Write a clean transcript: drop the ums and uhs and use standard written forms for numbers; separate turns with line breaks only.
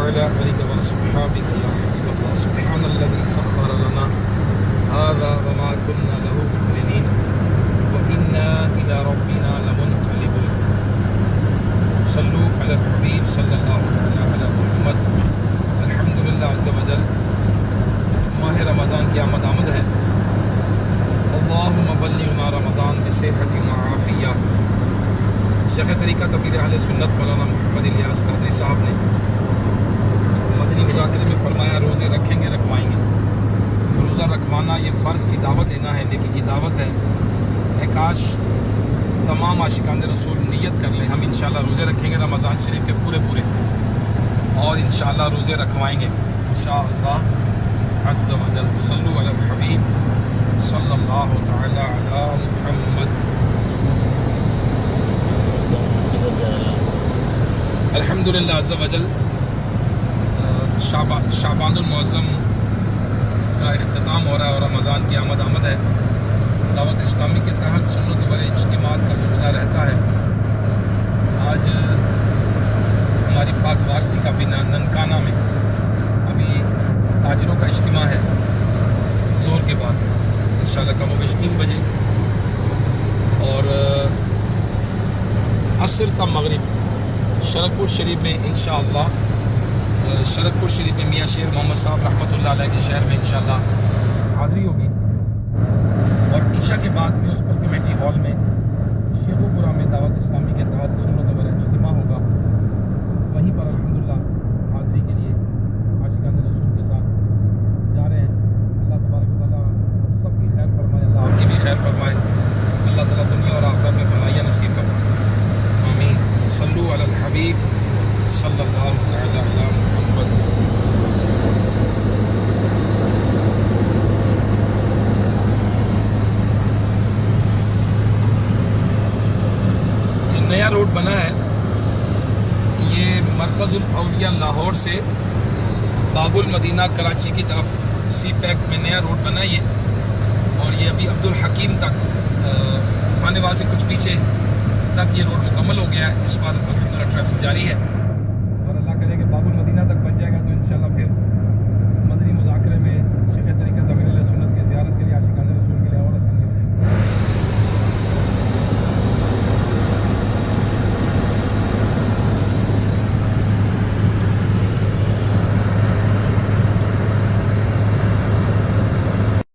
وعلى آلك وأصحابك يا حبيب الله. سبحان الذي سخر لنا هذا وما كنا له مقرنين وإنا إلى ربنا لمنقلبون. صلوا على الحبيب صلی اللہ علیہ محمد. الحمدللہ عز وجل ماہ رمضان کی آمد ہے. اللہم بلغنا رمضان بصحت وعافیہ. شیخ طریقہ تبلیغ اہل سنت مولانا محمد الیاس قادری صاحب نے مدنی مذاکرے میں فرمایا روزے رکھیں گے رکھوائیں گے. روزہ رکھوانا یہ فرض کی دعوت دینا ہے، نیکی کی دعوت ہے. کاش تمام عاشقان رسول نیت کر لیں ہم انشاءاللہ روزے رکھیں گے رمضان شریف کے پورے اور انشاءاللہ روزے رکھوائیں گے انشاءاللہ عز و جل. صلو علی الحبیب صلی اللہ تعالی علی محمد. الحمدللہ عز و جل شعبان المعظم کا اختتام ہو رہا ہے اور رمضان کی آمد ہے. دعوت اسلامی کے تحت سنت والے اجتماعات کا سلسلہ رہتا ہے. آج ہماری پاک وارسی کا بنا ننکانہ میں ابھی تاجروں کا اجتماع ہے زور کے بعد انشاءاللہ کم و بیش 3 بجے اور عصر تا مغرب شرک پور شریف میں انشاءاللہ شرک پور شریف میں میاں شیر محمد صاحب رحمۃ اللہ علیہ کے شہر میں انشاءاللہ حاضری ہوگی. اور عشاء کے بعد میوسپل کمیٹی ہال میں شیخو پورہ میں دعوت اسلامی کے تحت سنت والے اجتماع ہوگا. وہیں پر الحمدللہ حاضری کے لیے عاشقان رسول کے ساتھ جا رہے ہیں. اللہ تبارک و تعالیٰ ہم سب کی خیر فرمائے، اللہ آپ کی بھی خیر فرمائے. اللہ تعالیٰ دنیا اور آخرت میں بھلائیاں نصیب فرمائے. آمین. صلو علی الحبیب صلی اللہ تعالی علی محمد. نیا روڈ بنا ہے، یہ مرکز الاولیاء لاہور سے باب المدینہ کراچی کی طرف سی پیک میں نیا روڈ بنا ہے اور یہ ابھی عبدالحکیم تک خانے وال سے کچھ پیچھے تک یہ روڈ مکمل ہو گیا ہے. اس بار الحمدللہ ٹریفک جاری ہے.